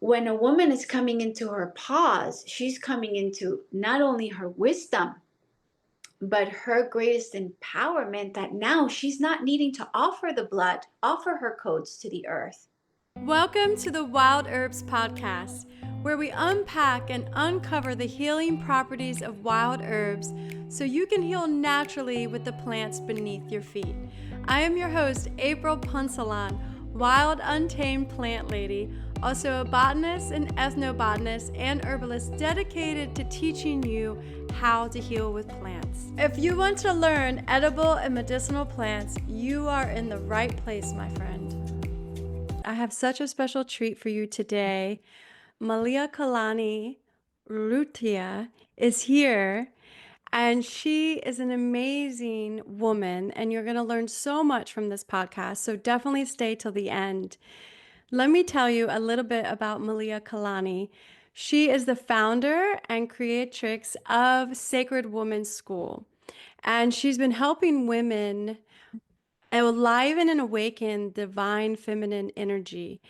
When a woman is coming into her pause, she's coming into not only her wisdom, but her greatest empowerment, that now she's not needing to offer the blood, offer her codes to the earth. Welcome to the Wild Herbs Podcast, where we unpack and uncover the healing properties of wild herbs so you can heal naturally with the plants beneath your feet. I am your host, April Punsalan, wild untamed plant lady, also a botanist, an ethnobotanist, and herbalist dedicated to teaching you how to heal with plants. If you want to learn edible and medicinal plants, you are in the right place, my friend. I have such a special treat for you today. Malieokalani Urrutia is here, and she is an amazing woman, and you're going to learn so much from this podcast, so definitely stay till the end. Let me tell you a little bit about Malieokalani. She is the founder and creatrix of Sacred Women's School, and she's been helping women enliven and awaken divine feminine energy.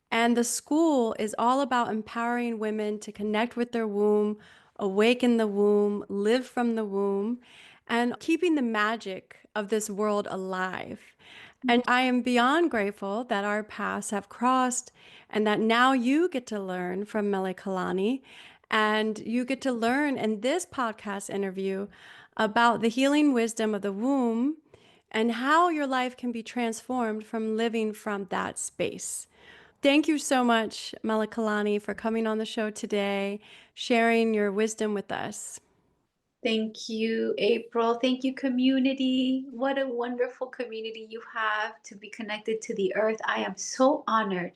And the school is all about empowering women to connect with their womb, awaken the womb, live from the womb, and keeping the magic of this world alive. And I am beyond grateful that our paths have crossed and that now you get to learn from Kalani, and you get to learn in this podcast interview about the healing wisdom of the womb and how your life can be transformed from living from that space. Thank you so much, Malieokalani, for coming on the show today, sharing your wisdom with us. Thank you, April. Thank you, community. What a wonderful community you have to be connected to the earth. I am so honored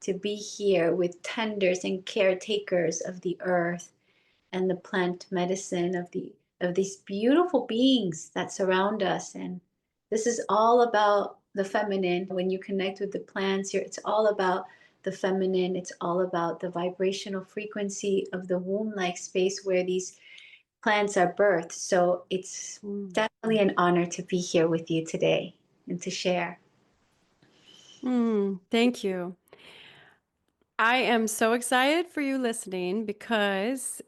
to be here with tenders and caretakers of the earth and the plant medicine of these beautiful beings that surround us. And this is all about the feminine. When you connect with the plants here, it's all about the feminine. It's all about the vibrational frequency of the womb-like space where these plants are birthed. So it's definitely an honor to be here with you today and to share. Thank you. I am so excited for you listening because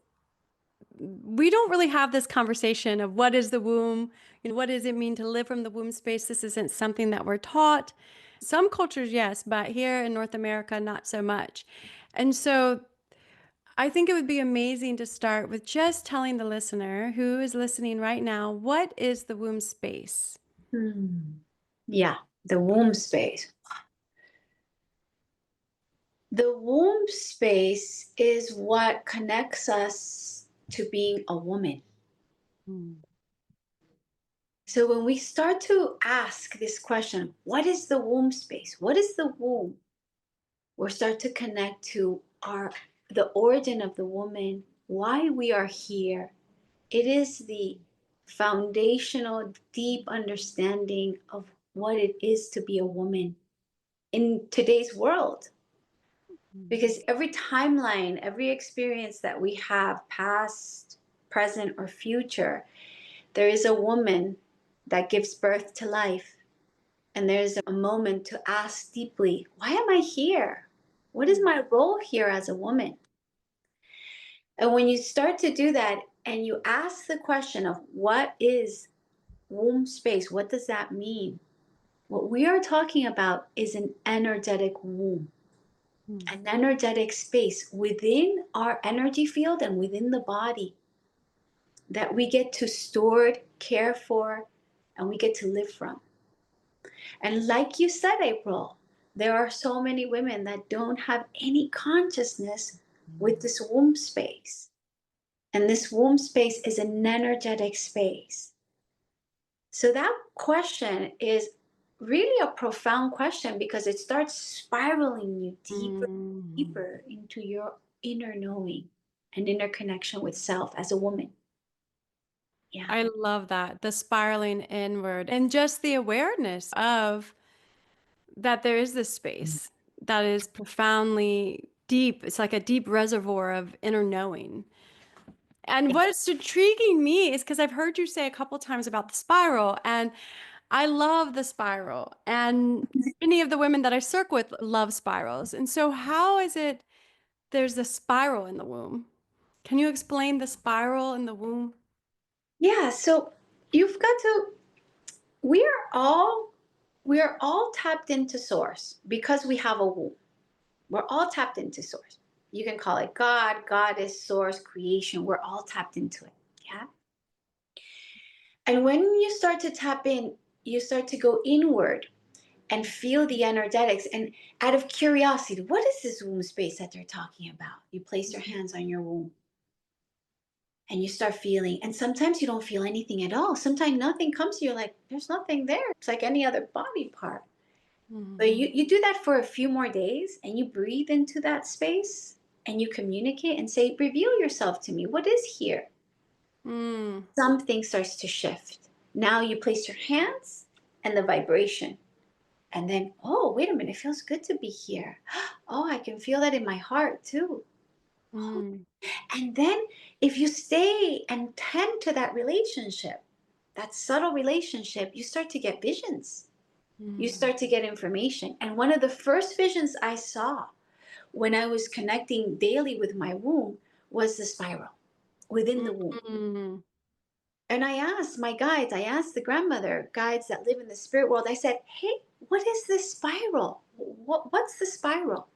we don't really have this conversation of what is the womb, what does it mean to live from the womb space? This isn't something that we're taught. Some cultures, yes, but here in North America, not so much. And so I think it would be amazing to start with just telling the listener who is listening right now, what is the womb space? Yeah, the womb space. The womb space is what connects us to being a woman. Mm. So when we start to ask this question, what is the womb space? What is the womb? We start to connect to the origin of the woman, why we are here. It is the foundational, deep understanding of what it is to be a woman in today's world. Because every timeline, every experience that we have, past, present, or future, there is a woman that gives birth to life. And there's a moment to ask deeply, why am I here? What is my role here as a woman? And when you start to do that and you ask the question of what is womb space, what does that mean? What we are talking about is an energetic womb, an energetic space within our energy field and within the body that we get to store, care for, and we get to live from. And like you said, April, there are so many women that don't have any consciousness with this womb space. And this womb space is an energetic space. So that question is really a profound question because it starts spiraling you deeper and deeper into your inner knowing and inner connection with self as a woman. Yeah. I love that. The spiraling inward and just the awareness of that there is this space that is profoundly deep. It's like a deep reservoir of inner knowing. And what's intriguing me is because I've heard you say a couple times about the spiral, and I love the spiral. And many of the women that I circle with love spirals. And so, how is it there's a spiral in the womb. Can you explain the spiral in the womb? Yeah, so you've got to we're all we're all tapped into source because we have a womb. We're all tapped into source. You can call it God, goddess, source, creation. We're all tapped into it. Yeah. And when you start to tap in, you start to go inward and feel the energetics. And out of curiosity, what is this womb space that they're talking about? You place your hands on your womb and you start feeling. And sometimes you don't feel anything at all. Sometimes nothing comes to you, like, there's nothing there. It's like any other body part. But Mhm. you do that for a few more days and you breathe into that space and you communicate and say, reveal yourself to me. What is here? Mm. Something starts to shift. Now you place your hands and the vibration. And then, oh, wait a minute, it feels good to be here. Oh, I can feel that in my heart too. Mm. And then if you stay and tend to that relationship, that subtle relationship, you start to get visions. You Mm. start to get information. And one of the first visions I saw when I was connecting daily with my womb was the spiral within the womb. Mm. And I asked my guides, I asked the grandmother guides that live in the spirit world, I said, hey, what is this spiral? What's the spiral?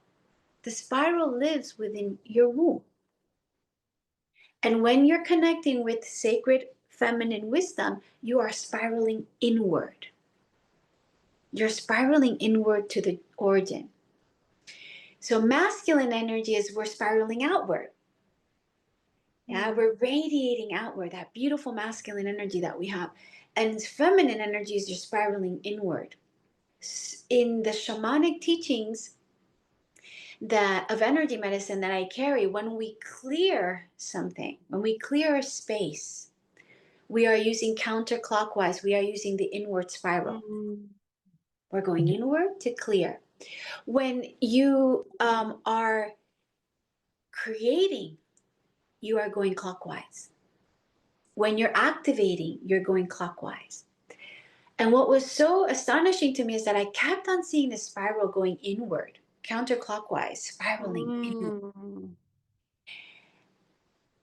The spiral lives within your womb. And when you're connecting with sacred feminine wisdom, you are spiraling inward. You're spiraling inward to the origin. So masculine energy is we're spiraling outward. Yeah, Mm. we're radiating outward, that beautiful masculine energy that we have. And feminine energy is just spiraling inward. In the shamanic teachings that of energy medicine that I carry, when we clear something, when we clear a space, we are using counterclockwise. We are using the inward spiral. Mm. We're going inward to clear. When you are creating, you are going clockwise. When you're activating, you're going clockwise. And what was so astonishing to me is that I kept on seeing the spiral going inward, counterclockwise, spiraling inward. Mm.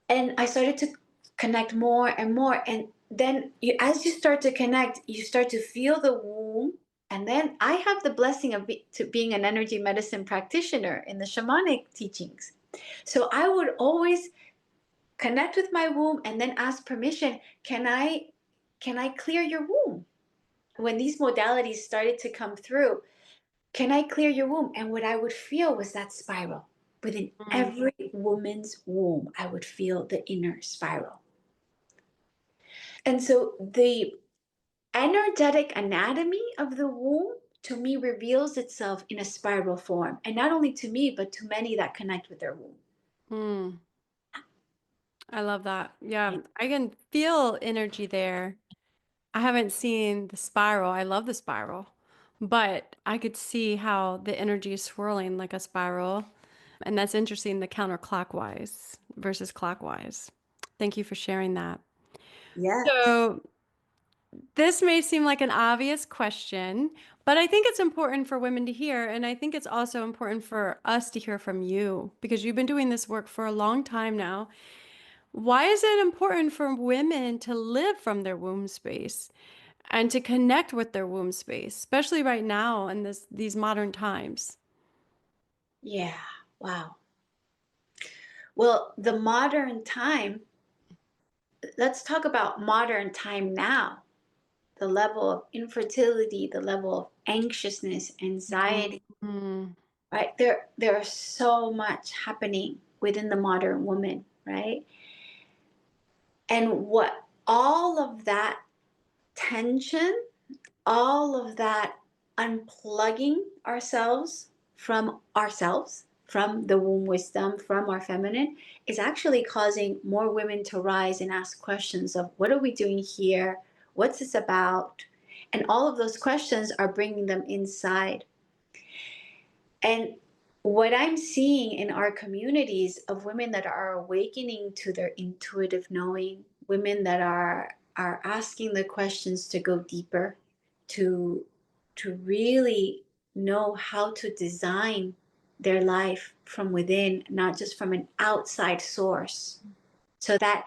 And I started to connect more and more. And then as you start to connect, you start to feel the womb. And then I have the blessing of being an energy medicine practitioner in the shamanic teachings. So I would always connect with my womb and then ask permission, can I clear your womb? When these modalities started to come through, can I clear your womb? And what I would feel was that spiral. Within Mm. every woman's womb, I would feel the inner spiral. And so the energetic anatomy of the womb to me reveals itself in a spiral form. And not only to me, but to many that connect with their womb. Mm. I love that. Yeah, Yeah. I can feel energy there. I haven't seen the spiral. I love the spiral, but I could see how the energy is swirling like a spiral. And that's interesting, the counterclockwise versus clockwise. Thank you for sharing that. Yes. So, this may seem like an obvious question, but I think it's important for women to hear. And I think it's also important for us to hear from you because you've been doing this work for a long time now. Why is it important for women to live from their womb space and to connect with their womb space, especially right now in these modern times? Yeah. Wow. Well, the modern time, let's talk about modern time now. The level of infertility, the level of anxiousness, anxiety, Mm. right? There are so much happening within the modern woman, right? And what all of that tension, all of that unplugging ourselves, from the womb wisdom, from our feminine, is actually causing more women to rise and ask questions of what are we doing here? What's this about? And all of those questions are bringing them inside. And what I'm seeing in our communities of women that are awakening to their intuitive knowing, women that are asking the questions to go deeper, to really know how to design. their life from within, not just from an outside source. So that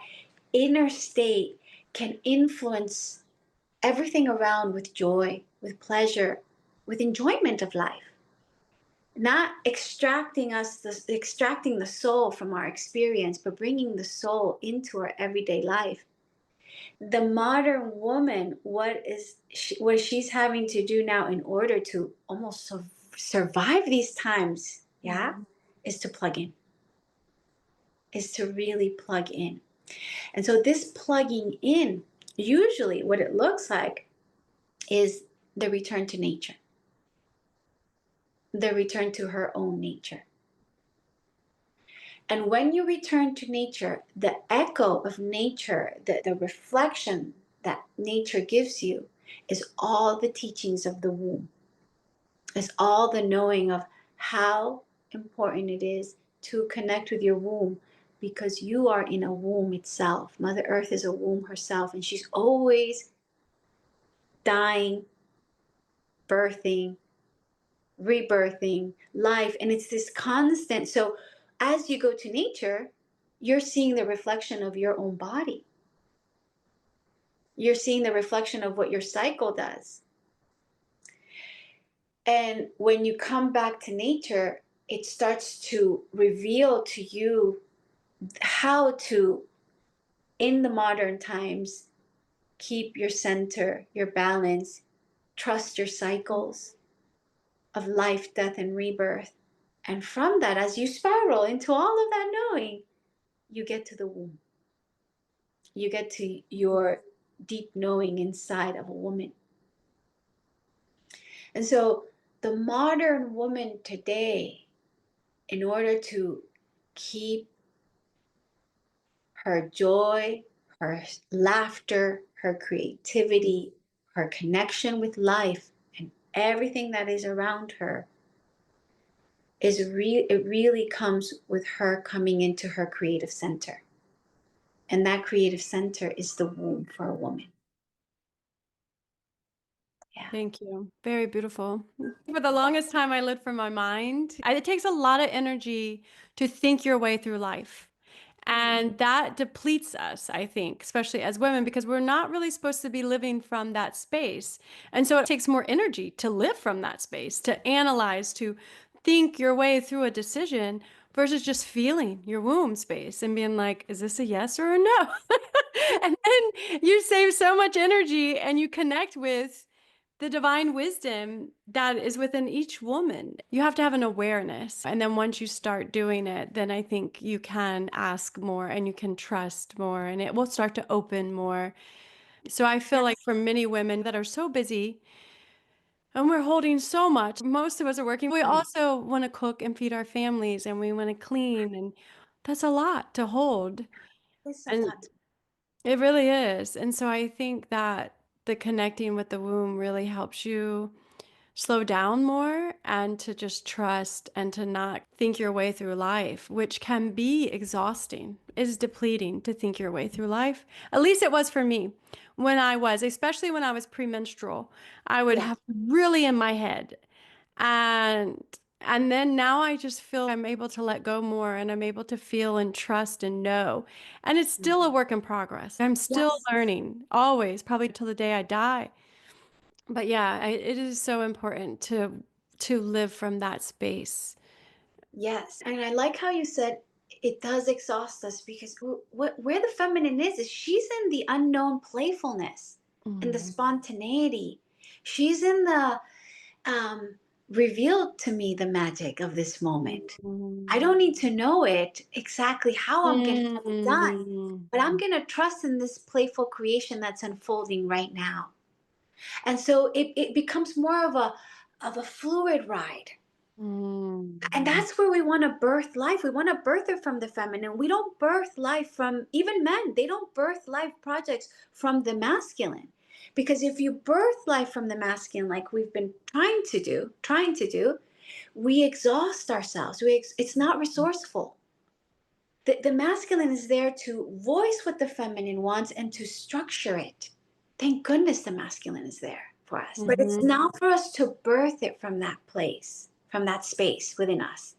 inner state can influence everything around with joy, with pleasure, with enjoyment of life. Not extracting the soul from our experience, but bringing the soul into our everyday life. The modern woman, what she's having to do now in order to almost survive these times, yeah, is to plug in, is to really plug in. And so this plugging in, usually what it looks like is the return to nature, the return to her own nature. And when you return to nature, the echo of nature, the reflection that nature gives you, is all the teachings of the womb, is all the knowing of how important it is to connect with your womb, because you are in a womb itself. Mother Earth is a womb herself, and she's always dying, birthing, rebirthing, life. And it's this constant. So as you go to nature, you're seeing the reflection of your own body. You're seeing the reflection of what your cycle does. And when you come back to nature, it starts to reveal to you how to, in the modern times, keep your center, your balance, trust your cycles of life, death, and rebirth. And from that, as you spiral into all of that knowing, you get to the womb. You get to your deep knowing inside of a woman. And so the modern woman today, in order to keep her joy, her laughter, her creativity, her connection with life, and everything that is around her, it really comes with her coming into her creative center. And that creative center is the womb for a woman. Yeah. Thank you. Very beautiful. For the longest time, I lived from my mind. It takes a lot of energy to think your way through life. And that depletes us, I think, especially as women, because we're not really supposed to be living from that space. And so it takes more energy to live from that space, to analyze, to think your way through a decision versus just feeling your womb space and being like, is this a yes or a no? And then you save so much energy and you connect with the divine wisdom that is within each woman. You have to have an awareness. And then once you start doing it, then I think you can ask more and you can trust more and it will start to open more. So I feel like for many women that are so busy and we're holding so much, most of us are working. We also want to cook and feed our families and we want to clean. And that's a lot to hold. It's a And lot. it really is. And so I think that the connecting with the womb really helps you slow down more and to just trust and to not think your way through life, which can be exhausting. It is depleting to think your way through life. At least it was for me especially when I was premenstrual. I would Yeah. have really in my head. And and then now I just feel I'm able to let go more and I'm able to feel and trust and know. And it's still a work in progress. I'm still Yes. learning always, probably till the day I die. But yeah, it is so important to live from that space. Yes. And I like how you said it does exhaust us, because where the feminine is she's in the unknown playfulness and the Mm. spontaneity. She's in the revealed to me the magic of this moment. I Mm. don't need to know it exactly how I'm going to get it done, Mm. but I'm going to trust in this playful creation that's unfolding right now. And so it becomes more of a fluid ride. Mm. And that's where we want to birth life. We want to birth it from the feminine. We don't birth life from, even men, they don't birth life projects from the masculine. Because if you birth life from the masculine, like we've been trying to do, we exhaust ourselves. It's not resourceful. The masculine is there to voice what the feminine wants and to structure it. Thank goodness the masculine is there for us. But it's Mhm. not for us to birth it from that place, from that space within us.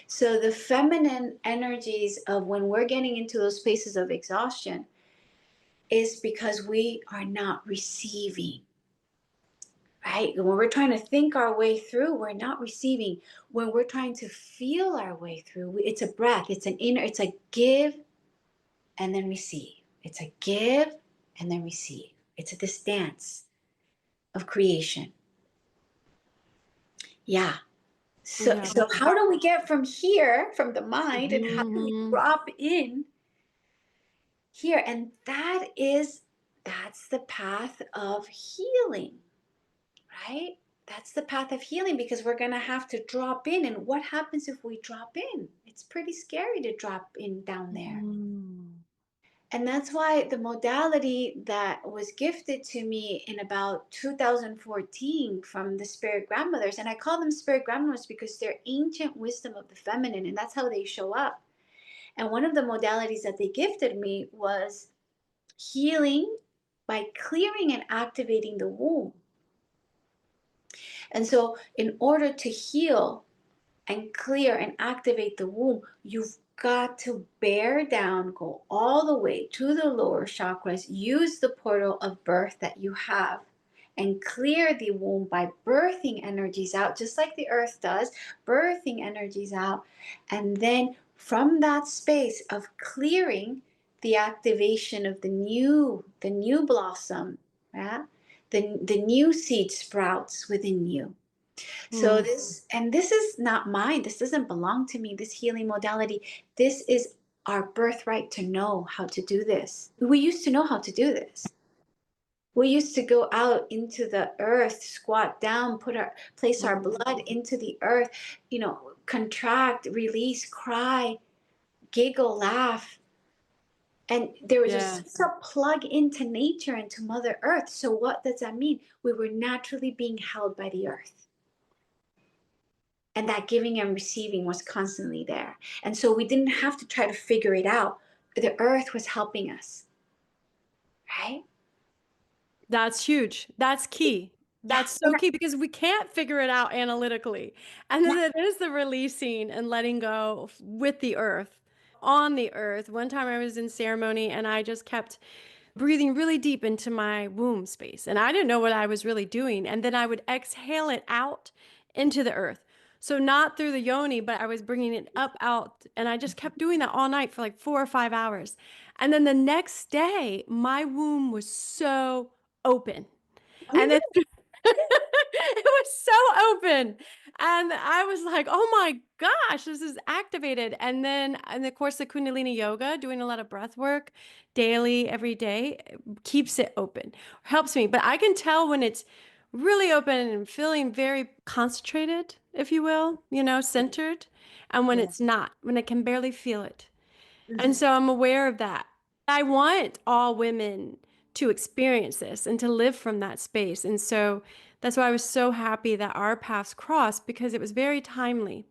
So the feminine energies of when we're getting into those spaces of exhaustion is because we are not receiving, right? When we're trying to think our way through, we're not receiving. When we're trying to feel our way through, it's a breath, it's an inner, it's a give and then receive. It's a give and then receive. It's a this dance of creation. Yeah. So, Yeah. so how do we get from here, from the mind, and how do we Mhm. drop in here? And that's the path of healing, right? That's the path of healing, because we're going to have to drop in. And what happens if we drop in? It's pretty scary to drop in down there. Mm. And that's why the modality that was gifted to me in about 2014 from the spirit grandmothers, and I call them spirit grandmothers because they're ancient wisdom of the feminine, and that's how they show up. And one of the modalities that they gifted me was healing by clearing and activating the womb. And so, in order to heal and clear and activate the womb, you've got to bear down, go all the way to the lower chakras, use the portal of birth that you have, and clear the womb by birthing energies out, just like the earth does, birthing energies out. And then from that space of clearing, the activation of the new blossom, yeah? The new seed sprouts within you. So Mm. this is not mine. This doesn't belong to me, this healing modality. This is our birthright to know how to do this. We used to know how to do this. We used to go out into the earth, squat down, place our Mm. blood into the earth, contract, release, cry, giggle, laugh. And there was just Yes. such a plug into nature and to Mother Earth. So what does that mean? We were naturally being held by the earth. And that giving and receiving was constantly there. And so we didn't have to try to figure it out. The earth was helping us, right? That's huge. That's key. Yeah. That's so key because we can't figure it out analytically. And Yeah. then it is the releasing and letting go with the earth, on the earth. One time I was in ceremony and I just kept breathing really deep into my womb space. And I didn't know what I was really doing. And then I would exhale it out into the earth. So not through the yoni, but I was bringing it up out. And I just kept doing that all night for like 4 or 5 hours. And then the next day, my womb was so open. And then it was so open. And I was like, oh my gosh, this is activated. And of course, the Kundalini yoga, doing a lot of breath work daily, every day, keeps it open, helps me. But I can tell when it's really open and feeling very concentrated, if you will, centered, and when Yeah. it's not, when I can barely feel it. And Mhm. so I'm aware of that. I want all women to experience this and to live from that space. And so that's why I was so happy that our paths crossed, because it was very timely.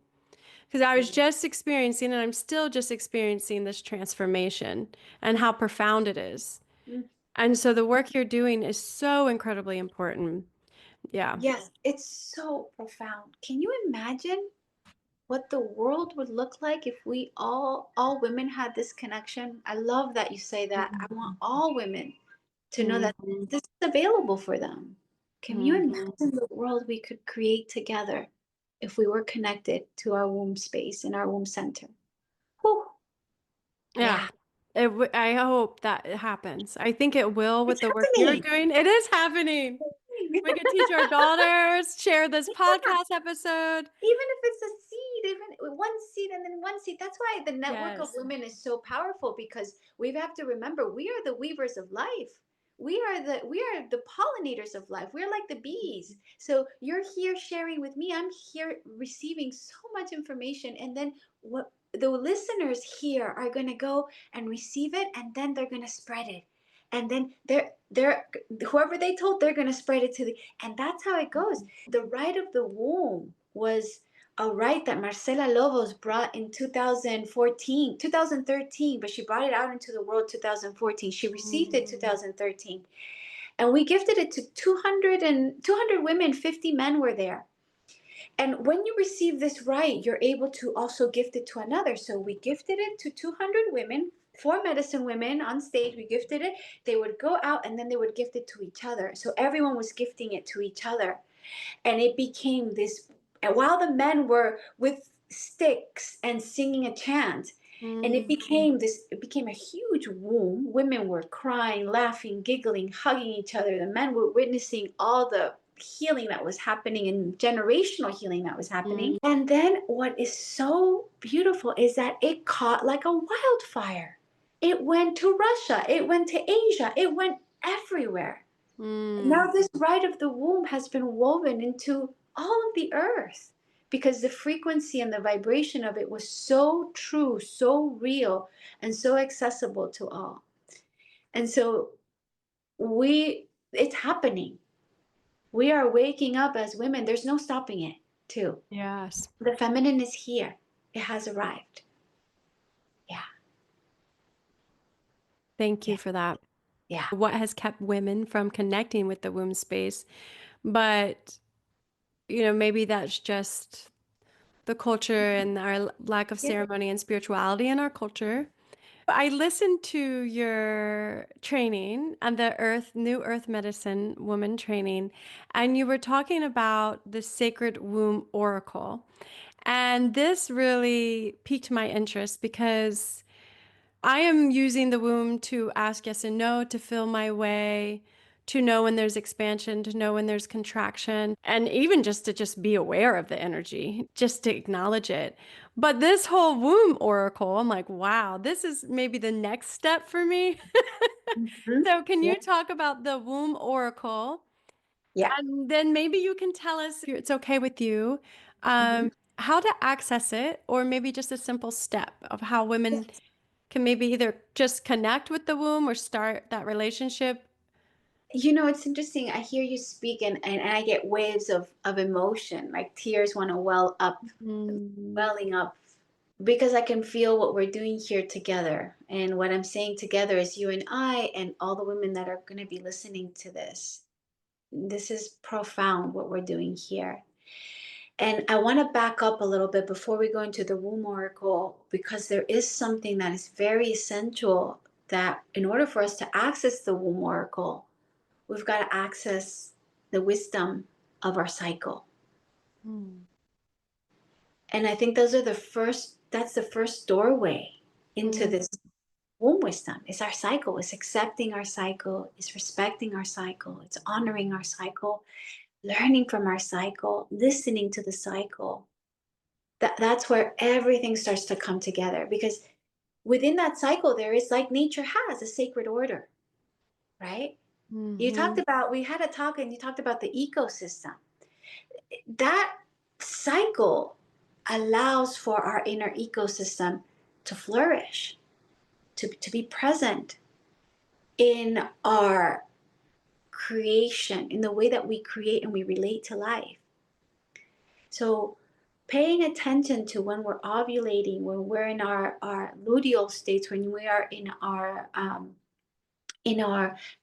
Because I was just experiencing, and I'm still just experiencing, this transformation and how profound it is. Mm. And so the work you're doing is so incredibly important. Yeah. Yes, it's so profound. Can you imagine what the world would look like if we all women had this connection? I love that you say that. I want all women to know that Mhm. this is available for them. Can you Mhm. imagine the world we could create together if we were connected to our womb space and our womb center? Whew. Yeah. Yeah. I hope that it happens. I think it will with It's the work you're happening. doing. It is happening. We could teach our daughters, share this Yeah. podcast episode. Even if it's a seed, even one seed and then one seed. That's why the network of Yes. women is so powerful, because we have to remember we are the weavers of life. We are the pollinators of life. We're like the bees. So you're here sharing with me. I'm here receiving so much information, and then what the listeners here are going to go and receive it, and then they're going to spread it. And then they're whoever they told, they're going to spread it to the, and that's how it goes. The right of the womb was a right that Marcela Lobos brought in 2014, 2013, but she brought it out into the world 2014. She received it Mm. 2013. And we gifted it to 200 women, 50 men were there. And when you receive this right, you're able to also gift it to another. So we gifted it to 200 women, four medicine women on stage. We gifted it. They would go out and then they would gift it to each other. So everyone was gifting it to each other. And it became this, and while the men were with sticks and singing a chant, and it Mm. became this, it became a huge womb. Women were crying, laughing, giggling, hugging each other. The men were witnessing all the healing that was happening and generational healing that was happening. Mm. And then what is so beautiful is that it caught like a wildfire. It went to Russia, it went to Asia, it went everywhere. Mm. Now this rite of the womb has been woven into all of the earth because the frequency and the vibration of it was so true, so real, and so accessible to all. And so it's happening. We are waking up as women. There's no stopping it, too. Yes. The feminine is here. It has arrived. Yeah, Thank you yeah, for that. yeah. What has kept women from connecting with the womb space? But, maybe that's just the culture and our lack of Yeah. ceremony and spirituality in our culture. I listened to your training and the New Earth Medicine Woman training, and you were talking about the Sacred Womb Oracle. And this really piqued my interest because I am using the womb to ask yes and no, to feel my way, to know when there's expansion, to know when there's contraction, and even just to just be aware of the energy, just to acknowledge it. But this whole womb oracle, I'm like, wow, this is maybe the next step for me. Mhm. So can Yeah. you talk about the womb oracle? Yeah. And then maybe you can tell us if it's okay with you, Mhm. how to access it, or maybe just a simple step of how women can maybe either just connect with the womb or start that relationship. It's interesting. I hear you speak and I get waves of emotion, like tears want to Mm. welling up because I can feel what we're doing here together. And what I'm saying together is you and I and all the women that are going to be listening to this. This is profound what we're doing here. And I want to back up a little bit before we go into the womb oracle, because there is something that is very essential that in order for us to access the womb oracle, we've got to access the wisdom of our cycle. Mm. And I think that's the first doorway into Mm. this womb wisdom. It's our cycle. It's accepting our cycle. It's respecting our cycle. It's honoring our cycle, learning from our cycle, listening to the cycle. That's where everything starts to come together because within that cycle, there is, like nature has, a sacred order, right? Mhm. We had a talk and you talked about the ecosystem. That cycle allows for our inner ecosystem to flourish, to be present in our creation, in the way that we create and we relate to life. So paying attention to when we're ovulating, when we're in our luteal states, when we are in our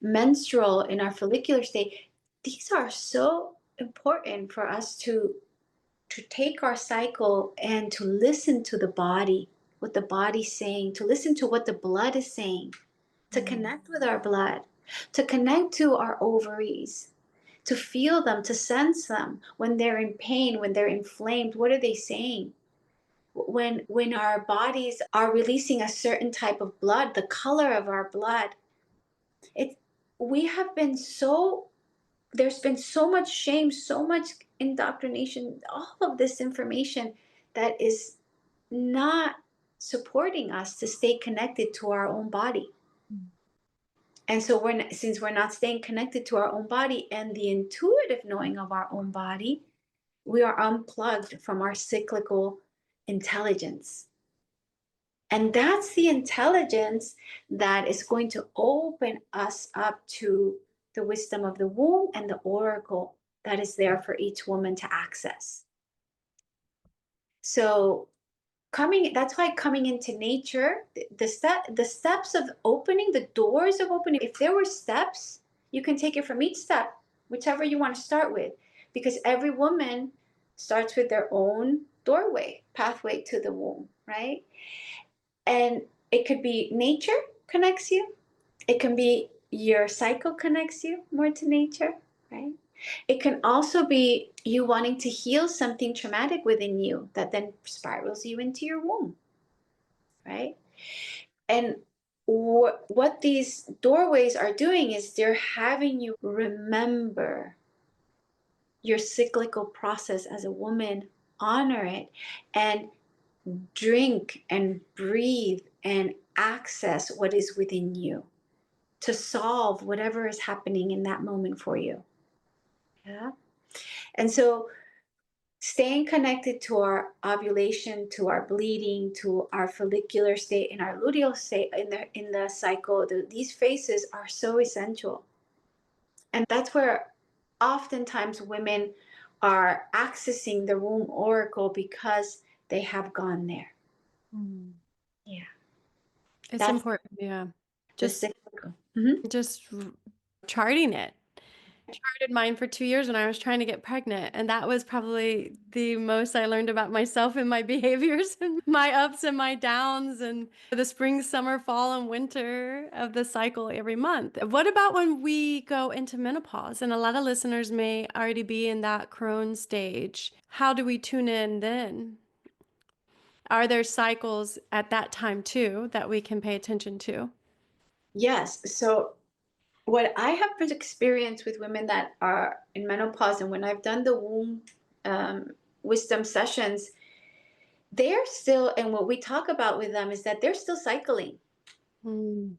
menstrual, in our follicular state, these are so important for us to take our cycle and to listen to the body, what the body's saying, to listen to what the blood is saying, to Mm. connect with our blood, to connect to our ovaries, to feel them, to sense them when they're in pain, when they're inflamed. What are they saying? When our bodies are releasing a certain type of blood, the color of our blood, it we have been so there's been so much shame, so much indoctrination, all of this information that is not supporting us to stay connected to our own body. And so since we're not staying connected to our own body and the intuitive knowing of our own body, we are unplugged from our cyclical intelligence. And that's the intelligence that is going to open us up to the wisdom of the womb and the oracle that is there for each woman to access. So that's why coming into nature, the steps of opening, the doors of opening, if there were steps, you can take it from each step, whichever you want to start with, because every woman starts with their own doorway, pathway to the womb, right? And it could be nature connects you. It can be your cycle connects you more to nature, right? It can also be you wanting to heal something traumatic within you that then spirals you into your womb, right? And what these doorways are doing is they're having you remember your cyclical process as a woman, honor it, and drink and breathe and access what is within you to solve whatever is happening in that moment for you. Yeah. And so staying connected to our ovulation, to our bleeding, to our follicular state and our luteal state in the cycle, these phases are so essential. And that's where oftentimes women are accessing the womb oracle because they have gone there. Mm. Yeah. It's That's important. Yeah. the Just cyclical. Mhm. just charting it. Charted mine for 2 years when I was trying to get pregnant, and that was probably the most I learned about myself and my behaviors and my ups and my downs and the spring, summer, fall, and winter of the cycle every month. What about when we go into menopause? And a lot of listeners may already be in that crone stage. How do we tune in then? Are there cycles at that time too that we can pay attention to? Yes. So what I have experienced with women that are in menopause, and when I've done the womb um, wisdom sessions, they're still, and what we talk about with them is that they're still cycling. Mm.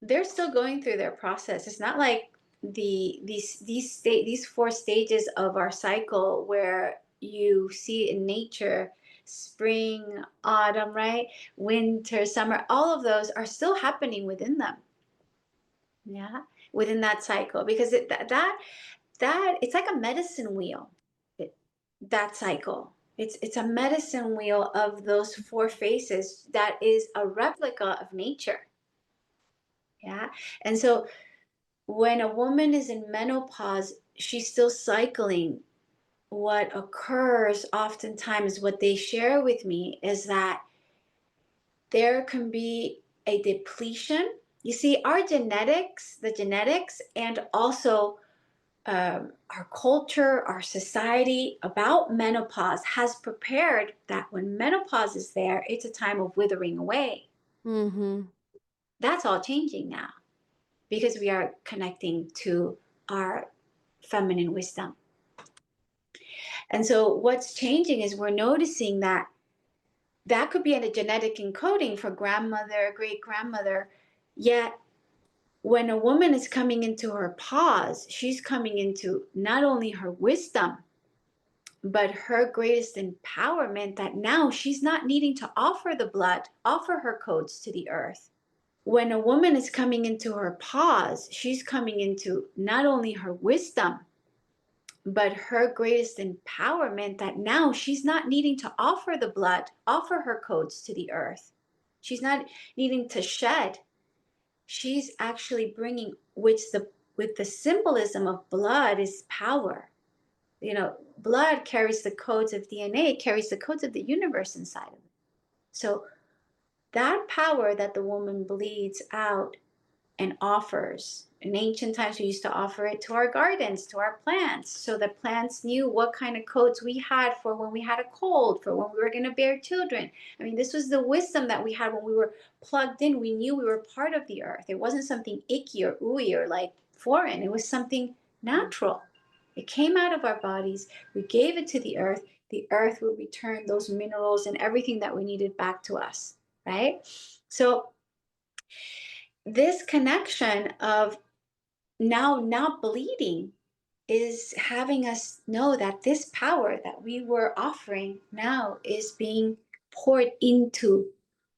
They're still going through their process. It's not like these four stages of our cycle where you see in nature spring, autumn, right? Winter, summer, all of those are still happening within them. Yeah, within that cycle, because that it's like a medicine wheel. It, that cycle. It's a medicine wheel of those four faces that is a replica of nature. Yeah. And so when a woman is in menopause, she's still cycling. What occurs oftentimes, what they share with me is that there can be a depletion. You see, our genetics, the genetics, and also our culture, our society about menopause has prepared that when menopause is there, it's a time of withering away. Mm-hmm. That's all changing now because we are connecting to our feminine wisdom. And so what's changing is we're noticing that that could be in a genetic encoding for grandmother, great grandmother. Yet when a woman is coming into her pause, she's coming into not only her wisdom, but her greatest empowerment that now she's not needing to offer the blood, offer her codes to the earth. When a woman is coming into her pause, she's coming into not only her wisdom, but her greatest empowerment that now she's not needing to offer the blood, offer her codes to the earth. She's not needing to shed. She's actually bringing, which the with the symbolism of blood is power. You know, blood carries the codes of DNA, it carries the codes of the universe inside of it. So that power that the woman bleeds out and offers. In ancient times, we used to offer it to our gardens, to our plants, so the plants knew what kind of codes we had for when we had a cold, for when we were going to bear children. I mean, this was the wisdom that we had when we were plugged in. We knew we were part of the earth. It wasn't something icky or ooey or like foreign. It was something natural. It came out of our bodies. We gave it to the earth. The earth will return those minerals and everything that we needed back to us, right? So this connection of now not bleeding is having us know that this power that we were offering now is being poured into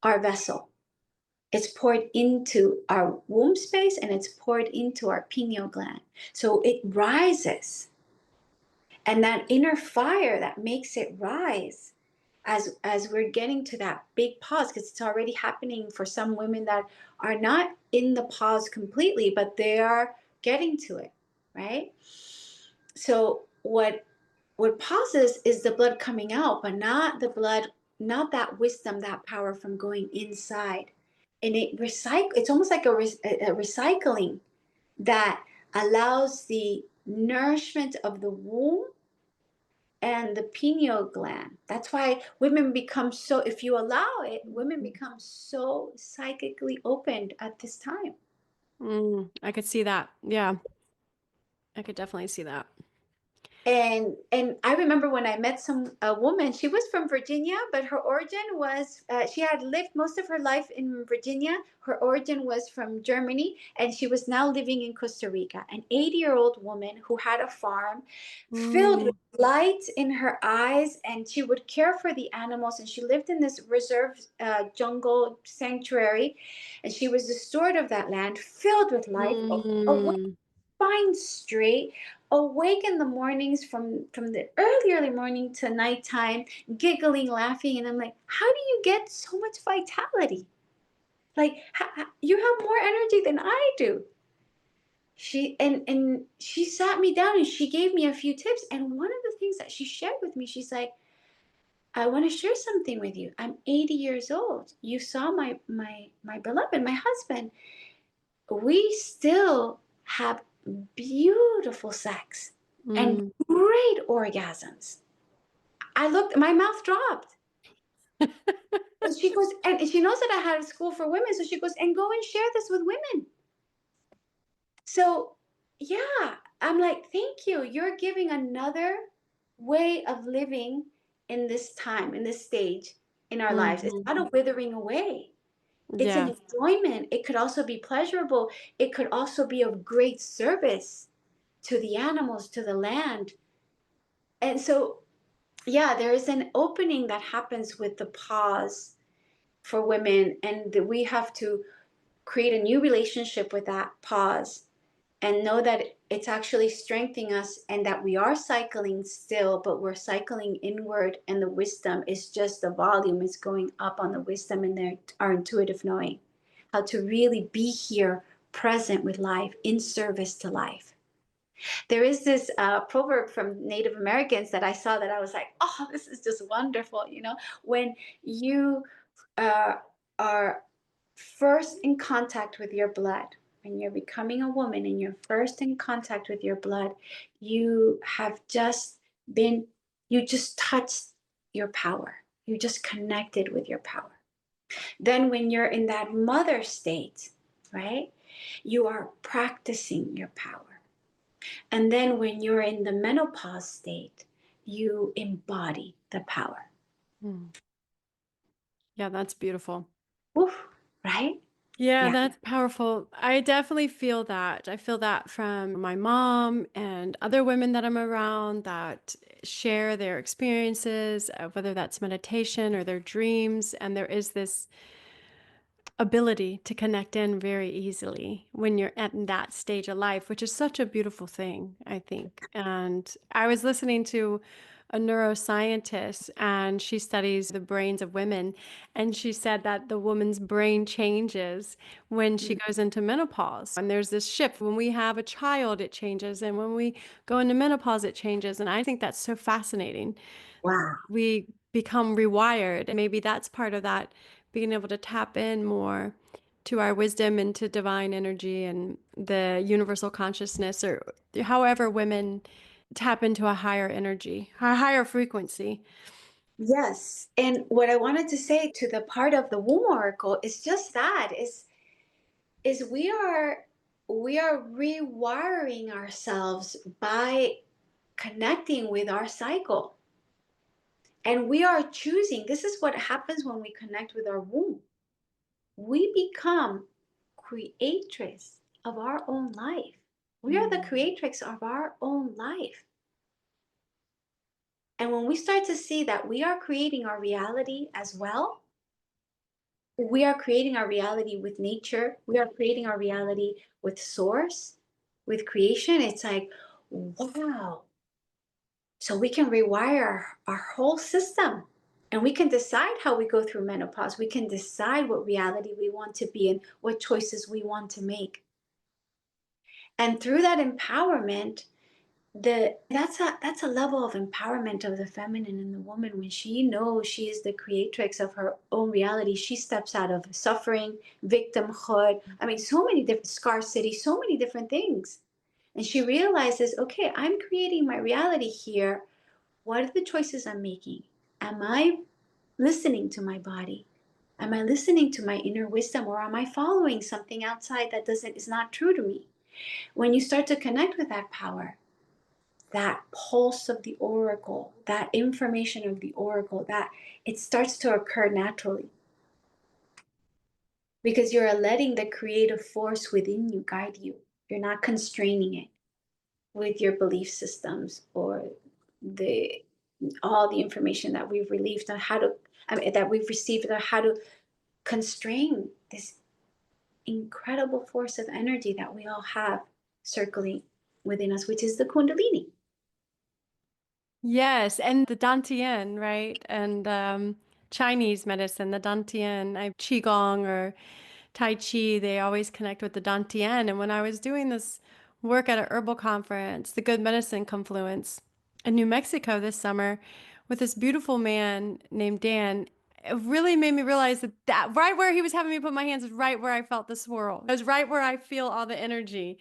our vessel. It's poured into our womb space and it's poured into our pineal gland. So it rises. And that inner fire that makes it rise as we're getting to that big pause, because it's already happening for some women that are not in the pause completely, but they are getting to it, right? So what What pauses is the blood coming out, but not the blood, not that wisdom, that power from going inside. And it's almost like a recycling that allows the nourishment of the womb and the pineal gland. That's why women become so, if you allow it, women become so psychically opened at this time. I could see that. Yeah, I could definitely see that. And I remember when I met a woman. She was from Virginia, but her origin was, she had lived most of her life in Virginia. Her origin was from Germany, and she was now living in Costa Rica. An 80-year-old woman who had a farm filled with Mm, light in her eyes, and she would care for the animals, and she lived in this reserve jungle sanctuary, and she was the steward of that land, filled with life, mm, spine straight, awake in the mornings, from the early morning to nighttime, giggling, laughing. And I'm like, how do you get so much vitality? Like, you have more energy than I do. She sat me down and she gave me a few tips. And one of the things that she shared with me, she's like, I want to share something with you. I'm 80 years old. You saw my beloved, my husband. We still have beautiful sex and mm. great orgasms. I looked, my mouth dropped. And she goes, and she knows that I had a school for women. So she goes, and go and share this with women. So, yeah, I'm like, thank you. You're giving another way of living in this time, in this stage in our lives. It's Mhm. not a withering away. It's an Yeah. enjoyment. It could also be pleasurable. It could also be of great service to the animals, to the land. And so, yeah, there is an opening that happens with the pause for women, and that we have to create a new relationship with that pause and know that it's actually strengthening us, and that we are cycling still, but we're cycling inward, and the wisdom is just, the volume is going up on the wisdom and our intuitive knowing how to really be here present with life, in service to life. There is this proverb from Native Americans that I saw, that I was like, oh, this is just wonderful. When you uh, are first in contact with your blood, when you're becoming a woman and you're first in contact with your blood, you have just been, you just touched your power. You just connected with your power. Then, when you're in that mother state, right, you are practicing your power. And then when you're in the menopause state, you embody the power. Mm. Yeah, that's beautiful. Oof, right? Yeah, Yeah. that's powerful. I definitely feel that. I feel that from my mom and other women that I'm around that share their experiences, whether that's meditation or their dreams. And there is this ability to connect in very easily when you're at that stage of life, which is such a beautiful thing, I think. And I was listening to a neuroscientist, and she studies the brains of women, and she said that the woman's brain changes when she goes into menopause. And there's this shift. When we have a child, it changes, and when we go into menopause, it changes. And I think that's so fascinating. Wow. We become rewired, and maybe that's part of that, being able to tap in more to our wisdom and to divine energy and the universal consciousness, or however women tap into a higher energy, a higher frequency. Yes. And what I wanted to say to the part of the womb oracle is just that, is we are rewiring ourselves by connecting with our cycle. And we are choosing. This is what happens when we connect with our womb. We become creatress of our own life. We are the Mm. creatrix of our own life. And when we start to see that we are creating our reality as well, we are creating our reality with nature, we are creating our reality with source, with creation. It's like, wow. So we can rewire our whole system, and we can decide how we go through menopause. We can decide what reality we want to be and what choices we want to make. And through that empowerment, That's a level of empowerment of the feminine in the woman. When she knows she is the creatrix of her own reality, she steps out of suffering, victimhood, I mean, so many different scarcity, so many different things. And she realizes, okay, I'm creating my reality here. What are the choices I'm making? Am I listening to my body? Am I listening to my inner wisdom, or am I following something outside that doesn't is not true to me? When you start to connect with that power, that pulse of the oracle, that information of the oracle, that it starts to occur naturally, because you're letting the creative force within you guide you. You're not constraining it with your belief systems or the all the information that we've relieved on how to, I mean, that we've received on how to constrain this incredible force of energy that we all have circling within us, which is the kundalini. Yes, and the dantian, right? And Chinese medicine, the dantian, qigong or tai chi, they always connect with the dantian. And when I was doing this work at a herbal conference, the Good Medicine Confluence in New Mexico this summer, with this beautiful man named Dan, it really made me realize that right where he was having me put my hands is right where I felt the swirl. It was right where I feel all the energy.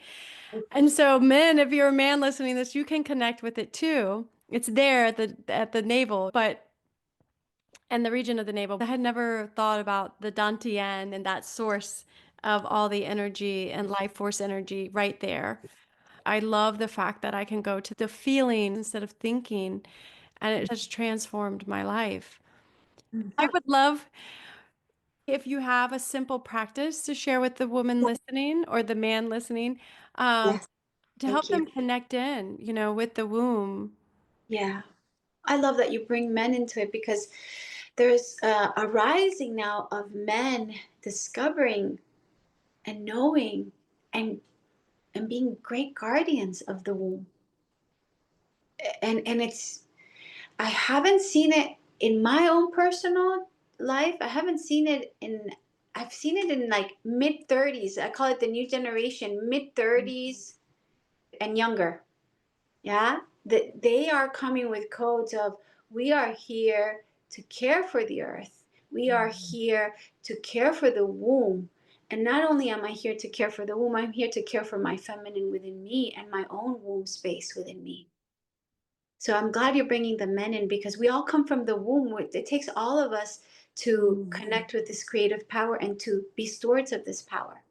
And so, men, if you're a man listening to this, you can connect with it too. It's there at the navel, but and the region of the navel. I had never thought about the dantian and that source of all the energy and life force energy right there. I love the fact that I can go to the feeling instead of thinking, and it has transformed my life. I would love if you have a simple practice to share with the woman listening or the man listening, um, Yes, to help thank you. them connect in, with the womb. Yeah, I love that you bring men into it, because there's a rising now of men discovering and knowing and being great guardians of the womb. And it's, I haven't seen it in my own personal life. I haven't seen it in, I've seen it in like mid 30s. I call it the new generation, mid 30s and younger. Yeah, that they are coming with codes of, we are here to care for the earth, we are here to care for the womb. And not only am I here to care for the womb, I'm here to care for my feminine within me and my own womb space within me. So I'm glad you're bringing the men in, because we all come from the womb. It takes all of us to connect with this creative power and to be stewards of this power,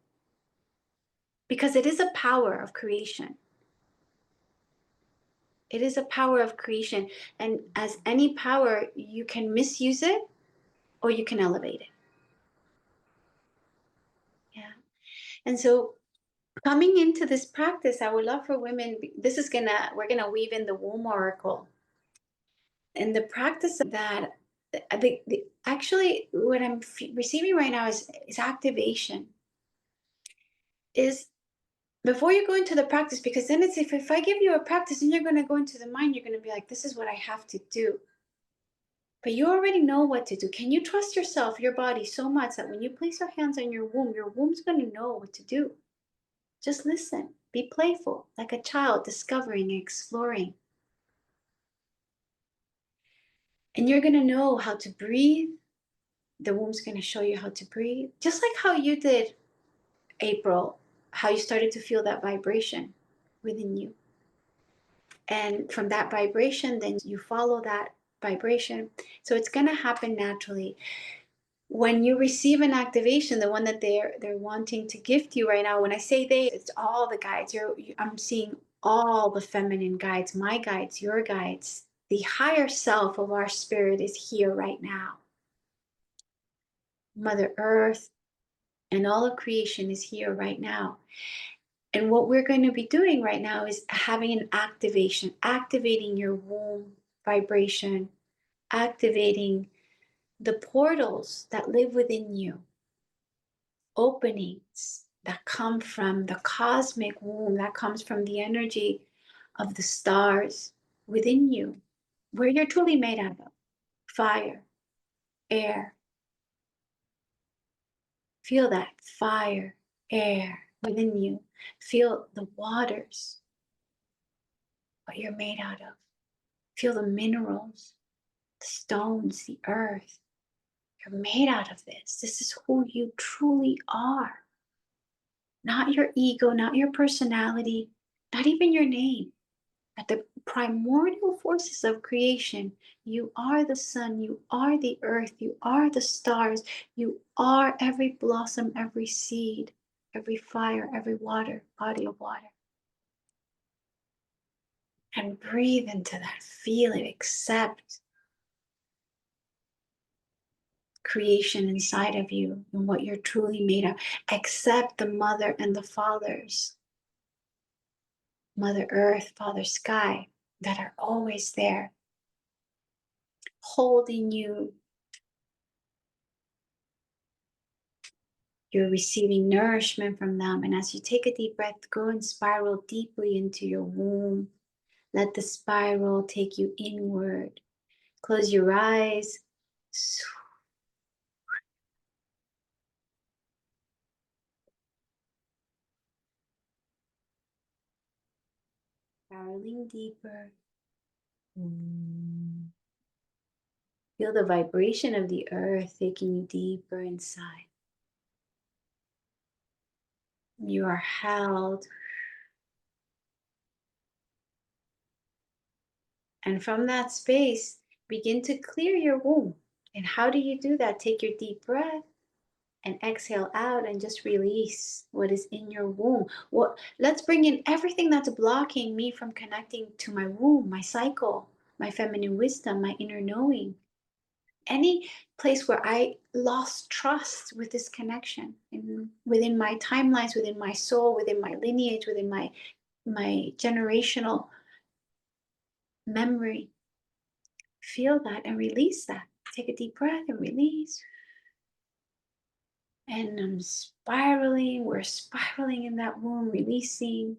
because it is a power of creation. It is a power of creation. And as any power, you can misuse it or you can elevate it. Yeah. And so coming into this practice, I would love for women, we're gonna weave in the womb oracle. And the practice of that, actually what I'm receiving right now is activation. Is before you go into the practice, because then it's, if I give you a practice and you're going to go into the mind, you're going to be like, this is what I have to do. But you already know what to do. Can you trust yourself, your body, so much that when you place your hands on your womb's going to know what to do? Just listen. Be playful, like a child discovering and exploring. And you're going to know how to breathe. The womb's going to show you how to breathe. Just like how you did, April, how you started to feel that vibration within you. And from that vibration, then you follow that vibration. So it's going to happen naturally. When you receive an activation, the one that they're wanting to gift you right now, when I say they, it's all the guides. I'm seeing all the feminine guides, my guides, your guides. The higher self of our spirit is here right now. Mother Earth and all of creation is here right now. And what we're going to be doing right now is having an activation, activating your womb vibration, activating the portals that live within you, openings that come from the cosmic womb, that comes from the energy of the stars within you, where you're truly made out of fire, air. Feel that fire, air within you. Feel the waters what you're made out of. Feel the minerals, the stones, the earth. You're made out of this. This is who you truly are. Not your ego, not your personality, not even your name. At the primordial forces of creation, you are the sun, you are the earth, you are the stars, you are every blossom, every seed, every fire, every water, body of water. And breathe into that, feel it, accept creation inside of you and what you're truly made of. Accept the mother and the fathers, Mother Earth, Father Sky, that are always there, holding you. You're receiving nourishment from them. And as you take a deep breath, go and spiral deeply into your womb. Let the spiral take you inward. Close your eyes. Spiraling deeper. Feel the vibration of the earth taking you deeper inside. You are held. And from that space, begin to clear your womb. And how do you do that? Take your deep breath and exhale out and just release what is in your womb. Let's bring in everything that's blocking me from connecting to my womb, my cycle, my feminine wisdom, my inner knowing. Any place where I lost trust with this connection within my timelines, within my soul, within my lineage, within my generational memory. Feel that and release that. Take a deep breath and release. And I'm spiraling. We're spiraling in that womb, releasing.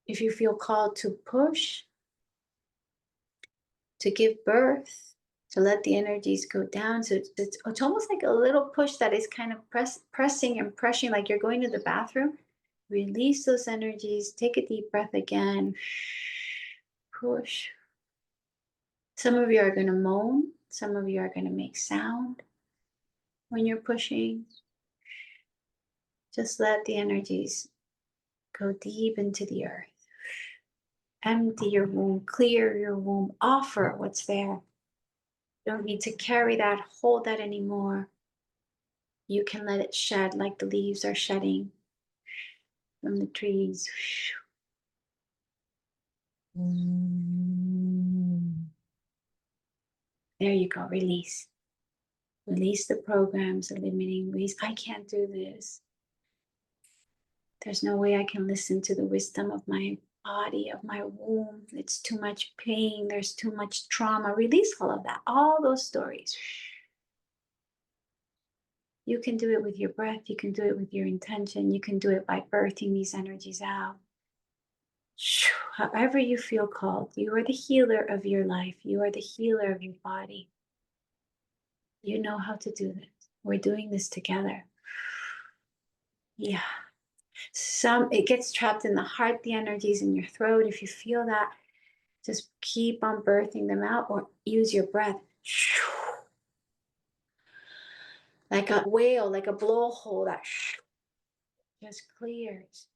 If you feel called to push, to give birth, to let the energies go down. So it's almost like a little push that is kind of pressing and pressuring, like you're going to the bathroom. Release those energies. Take a deep breath again. Push. Some of you are going to moan. Some of you are going to make sound when you're pushing. Just let the energies go deep into the earth. Empty your womb, clear your womb, offer what's there. You don't need to carry that, hold that anymore. You can let it shed like the leaves are shedding from the trees. There you go, release. Release the programs, the limiting beliefs. I can't do this. There's no way I can listen to the wisdom of my body, of my womb. It's too much pain. There's too much trauma. Release all of that, all those stories. You can do it with your breath. You can do it with your intention. You can do it by birthing these energies out. However you feel called, you are the healer of your life. You are the healer of your body. You know how to do this. We're doing this together. Yeah. It gets trapped in the heart, the energies in your throat. If you feel that, just keep on birthing them out or use your breath. Like a whale, like a blowhole that just clears.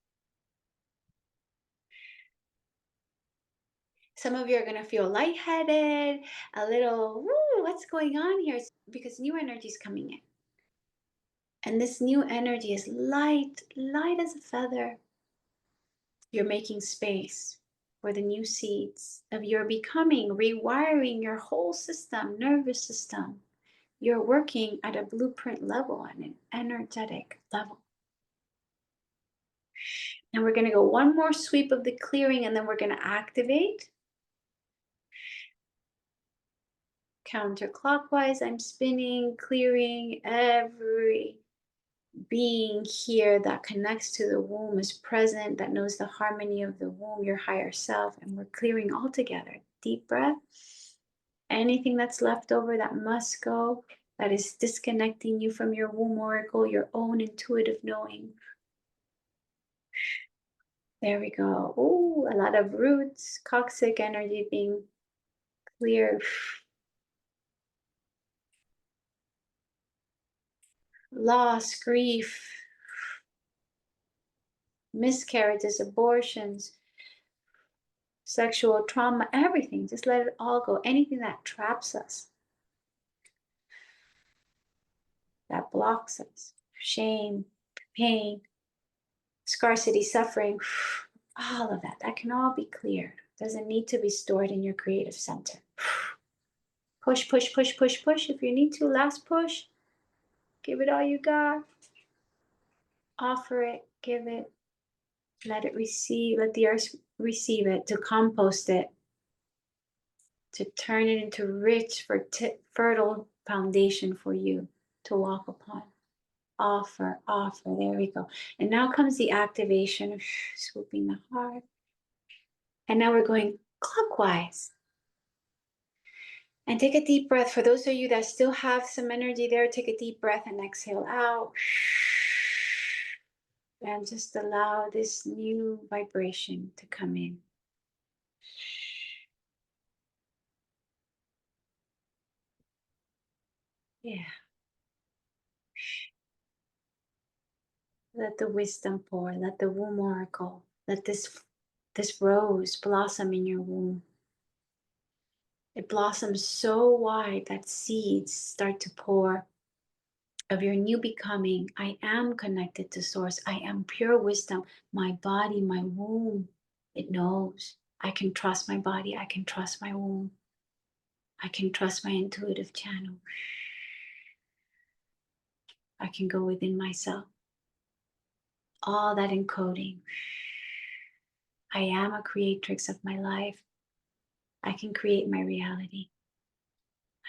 Some of you are going to feel lightheaded, a little, woo, what's going on here? It's because new energy is coming in. And this new energy is light, light as a feather. You're making space for the new seeds of your becoming, rewiring your whole system, nervous system. You're working at a blueprint level, at an energetic level. And we're going to go one more sweep of the clearing, and then we're going to activate. Counterclockwise, I'm spinning, clearing. Every being here that connects to the womb is present, that knows the harmony of the womb, your higher self, and we're clearing all together. Deep breath. Anything that's left over that must go, that is disconnecting you from your womb oracle, your own intuitive knowing. There we go. Ooh, a lot of roots, toxic energy being cleared. Loss, grief, miscarriages, abortions, sexual trauma, everything. Just let it all go. Anything that traps us, that blocks us, shame, pain, scarcity, suffering, all of that. That can all be cleared. Doesn't need to be stored in your creative center. Push, push, push, push, push. If you need to, last push. Give it all you got. Offer it, give it, let it receive, let the earth receive it, to compost it, to turn it into rich, fertile foundation for you to walk upon. Offer, offer. There we go. And now comes the activation, swooping the heart. And now we're going clockwise. And take a deep breath. For those of you that still have some energy there, take a deep breath and exhale out. And just allow this new vibration to come in. Yeah. Let the wisdom pour. Let the womb oracle. Let this rose blossom in your womb. It blossoms so wide that seeds start to pour of your new becoming. I am connected to source. I am pure wisdom. My body, my womb, it knows. I can trust my body. I can trust my womb. I can trust my intuitive channel. I can go within myself. All that encoding. I am a creatrix of my life. I can create my reality.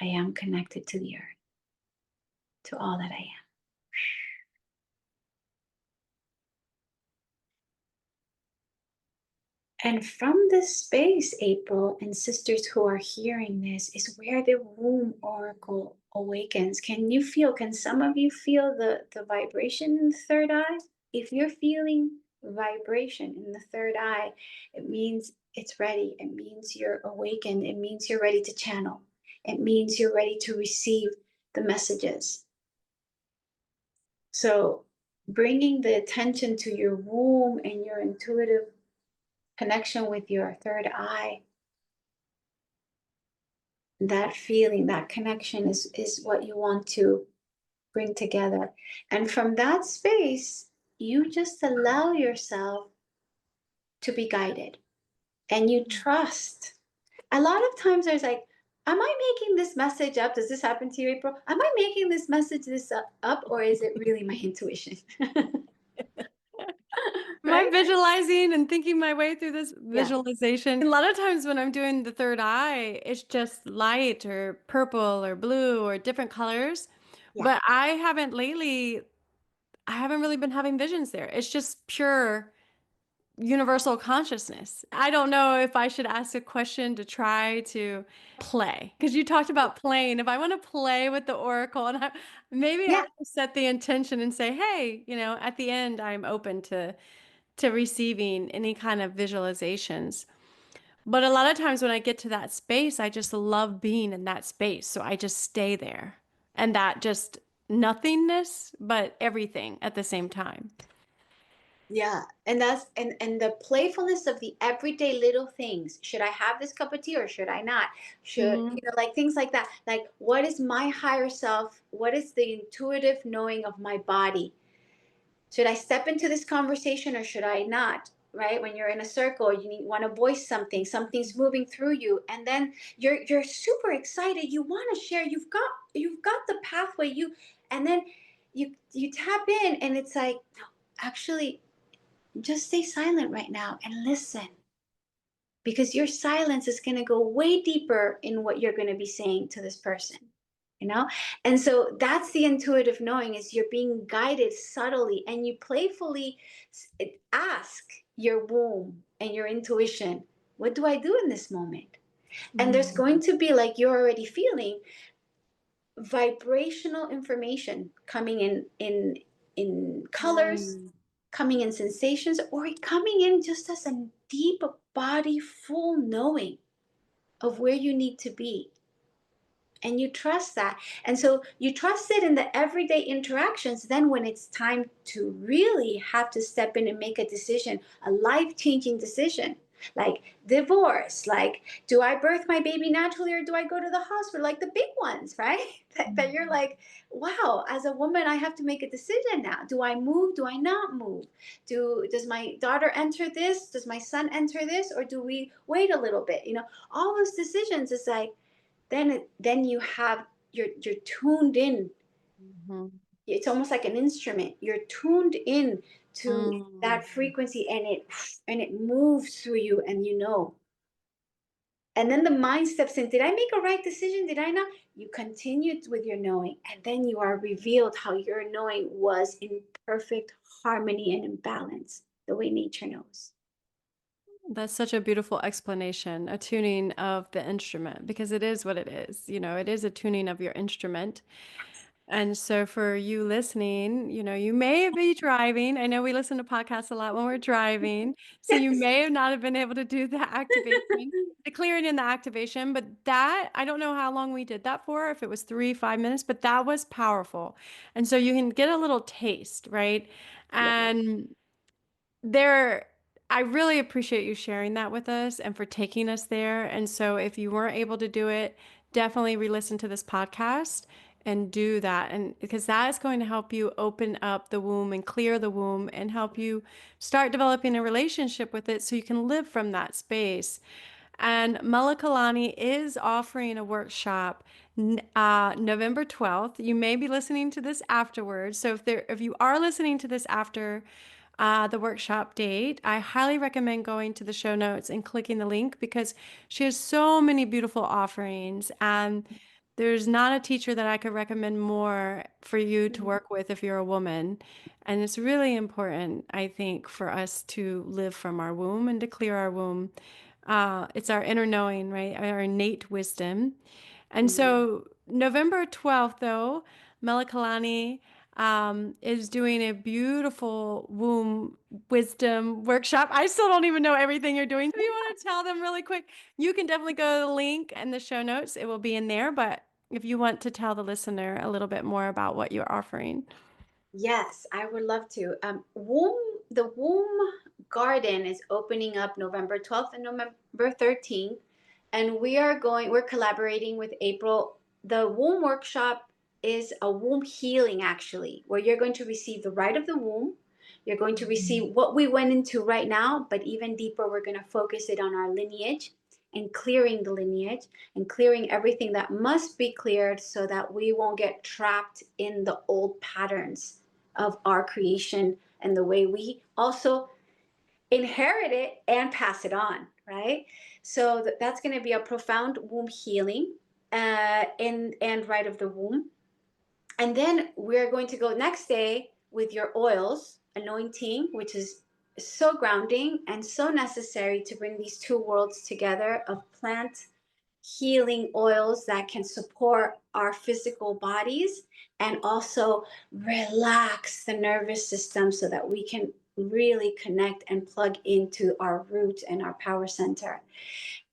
I am connected to the earth, to all that I am. And from this space, April, and sisters who are hearing this, is where the womb oracle awakens. Can some of you feel the vibration in the third eye? If you're feeling vibration in the third eye, it means it's ready. It means you're awakened. It means you're ready to channel. It means you're ready to receive the messages. So bringing the attention to your womb and your intuitive connection with your third eye, that feeling, that connection is what you want to bring together. And from that space, you just allow yourself to be guided and you trust. A lot of times there's like, am I making this message up? Does this happen to you, April? Am I making this message up or is it really my intuition? Am I Right? visualizing and thinking my way through this Yeah. visualization? A lot of times when I'm doing the third eye, it's just light or purple or blue or different colors. Yeah. But I haven't really been having visions there. It's just pure universal consciousness. I don't know if I should ask a question to try to play because you talked about playing. If I want to play with the oracle and maybe I Yeah. will set the intention and say, hey, at the end, I'm open to receiving any kind of visualizations. But a lot of times when I get to that space, I just love being in that space. So I just stay there and that just nothingness, but everything at the same time. Yeah, and that's and the playfulness of the everyday little things. Should I have this cup of tea or should I not? Should, Mhm. like things like that. Like, what is my higher self? What is the intuitive knowing of my body? Should I step into this conversation or should I not? Right? When you're in a circle, want to voice something, something's moving through you, and then you're super excited. You want to share. You've got the pathway. And then you tap in, and it's like, no, actually, just stay silent right now and listen, because your silence is going to go way deeper in what you're going to be saying to this person, you know. And so that's the intuitive knowing, is you're being guided subtly, and you playfully ask your womb and your intuition, what do I do in this moment? And there's Mhm. going to be, like you're already feeling, vibrational information coming in colors, Mm. coming in sensations, or coming in just as a deep body, full knowing of where you need to be. And you trust that. And so you trust it in the everyday interactions. Then, when it's time to really have to step in and make a decision, a life changing decision, like divorce, like, do I birth my baby naturally or do I go to the hospital? Like the big ones, right? That you're like, wow, as a woman, I have to make a decision now. Do I move? Do I not move? Does my daughter enter this? Does my son enter this? Or do we wait a little bit? All those decisions is like, then you have, you're tuned in. Mhm. It's almost like an instrument. You're tuned in to Mm. that frequency, and it moves through you, and then the mind steps in. Did I make a right decision? Did I not? You continued with your knowing, and then you are revealed how your knowing was in perfect harmony and in balance, the way nature knows. That's such a beautiful explanation, a tuning of the instrument, because it is what it is. It is a tuning of your instrument. And so for you listening, you may be driving. I know we listen to podcasts a lot when we're driving. So you Yes. may not have been able to do the activation, the clearing and the activation, but that, I don't know how long we did that for, if it was 3, 5 minutes, but that was powerful. And so you can get a little taste, right? Yeah. And there, I really appreciate you sharing that with us and for taking us there. And so if you weren't able to do it, definitely re-listen to this podcast and do that. And because that is going to help you open up the womb and clear the womb and help you start developing a relationship with it so you can live from that space. And Malieokalani is offering a workshop November 12th. You may be listening to this afterwards. So if you are listening to this after the workshop date, I highly recommend going to the show notes and clicking the link because she has so many beautiful offerings. And there's not a teacher that I could recommend more for you to Mhm. work with if you're a woman. And it's really important, I think, for us to live from our womb and to clear our womb. It's our inner knowing, right? Our innate wisdom. And Mhm. so November 12th, though, Malieokalani is doing a beautiful womb wisdom workshop. I still don't even know everything you're doing. So if you want to tell them really quick, you can definitely go to the link in the show notes. It will be in there. But if you want to tell the listener a little bit more about what you're offering. Yes, I would love to. The womb garden is opening up November 12th and November 13th. And we're collaborating with April. The womb workshop is a womb healing, actually, where you're going to receive the right of the womb. You're going to receive what we went into right now, but even deeper, we're going to focus it on our lineage and clearing the lineage and clearing everything that must be cleared so that we won't get trapped in the old patterns of our creation and the way we also inherit it and pass it on, right? So that's going to be a profound womb healing and right of the womb. And then we're going to go next day with your oils, anointing, which is so grounding and so necessary to bring these two worlds together of plant healing oils that can support our physical bodies and also relax the nervous system so that we can really connect and plug into our root and our power center.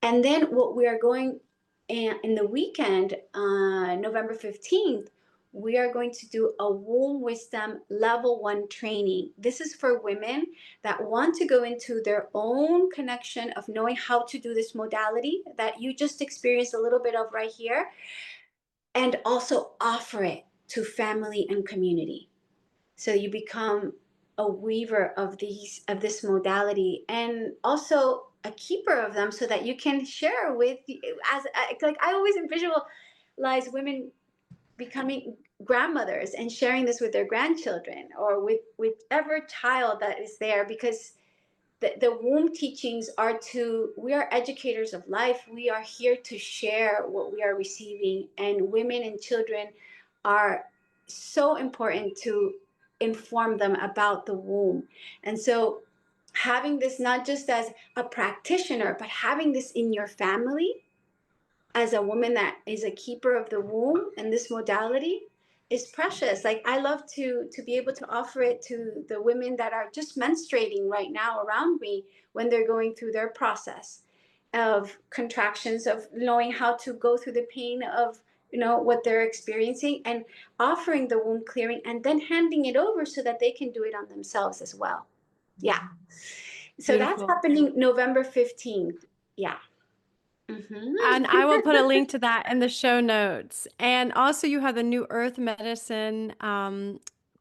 And then what we are going in the weekend, November 15th, we are going to do a womb wisdom level 1 training. This is for women that want to go into their own connection of knowing how to do this modality that you just experienced a little bit of right here, and also offer it to family and community. So you become a weaver of this modality, and also a keeper of them so that you can share with, as like I always visualize women becoming grandmothers and sharing this with their grandchildren or with whichever child that is there, because the womb teachings are we are educators of life. We are here to share what we are receiving, and women and children are so important to inform them about the womb. And so having this not just as a practitioner, but having this in your family as a woman that is a keeper of the womb and this modality, is precious. Like I love to be able to offer it to the women that are just menstruating right now around me when they're going through their process of contractions, of knowing how to go through the pain of what they're experiencing, and offering the womb clearing and then handing it over so that they can do it on themselves as well. Yeah. So that's Beautiful. happening November 15th. Yeah. Mm-hmm. And I will put a link to that in the show notes. And also, you have the new earth medicine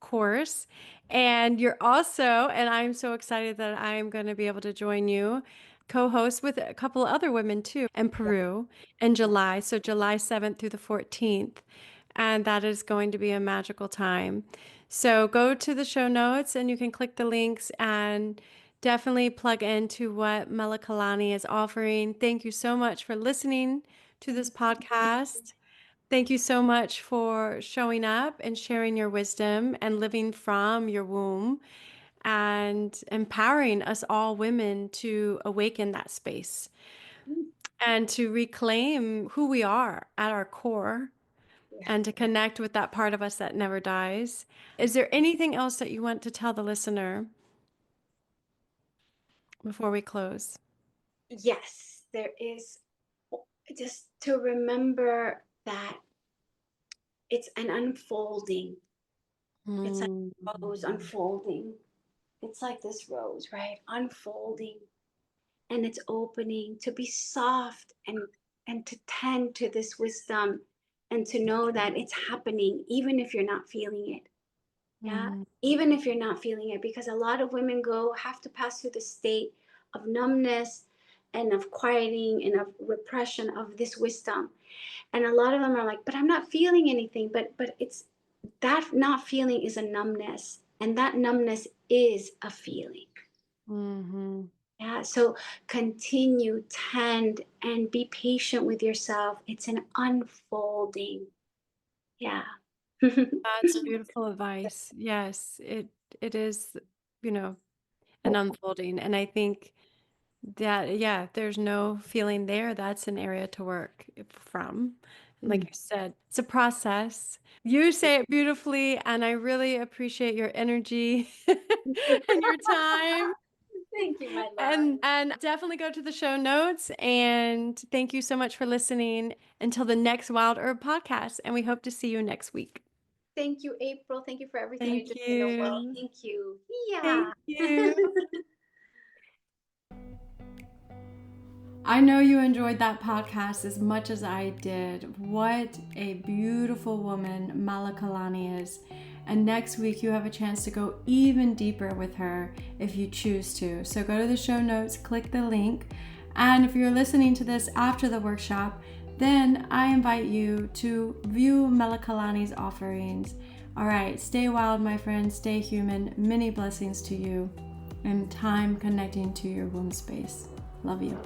course. And you're also, and I'm so excited that I'm going to be able to join you, co host with a couple of other women too in Peru in July. So, July 7th through the 14th. And that is going to be a magical time. So, go to the show notes and you can click the links and definitely plug into what Malieokalani is offering. Thank you so much for listening to this podcast. Thank you so much for showing up and sharing your wisdom and living from your womb and empowering us all women to awaken that space and to reclaim who we are at our core Yeah. and to connect with that part of us that never dies. Is there anything else that you want to tell the listener before we close? Yes, there is. Just to remember that it's an unfolding. It's like Mm. a rose unfolding. It's like this rose, right? Unfolding, and it's opening to be soft and to tend to this wisdom and to know that it's happening even if you're not feeling it. Yeah. Mm. Even if you're not feeling it, because a lot of women have to pass through the state of numbness and of quieting and of repression of this wisdom. And a lot of them are like, but I'm not feeling anything. But it's that not feeling is a numbness. And that numbness is a feeling. Mm-hmm. Yeah. So continue, tend, and be patient with yourself. It's an unfolding. Yeah. That's beautiful advice. Yes, it is, you know, an unfolding. And I think that, yeah, if there's no feeling there, that's an area to work from. And like you said, it's a process. You say it beautifully, and I really appreciate your energy and your time. Thank you, my love. And definitely go to the show notes. And thank you so much for listening until the next Wild Herb podcast. And we hope to see you next week. Thank you, April. Thank you for everything you're Thank doing in the world. you. Thank you. Thank Yeah. you. I know you enjoyed that podcast as much as I did. What a beautiful woman Malieokalani is. And next week, you have a chance to go even deeper with her if you choose to. So go to the show notes, click the link. And if you're listening to this after the workshop, then I invite you to view Malieokalani's offerings. All right, stay wild, my friends, stay human. Many blessings to you and time connecting to your womb space. Love you.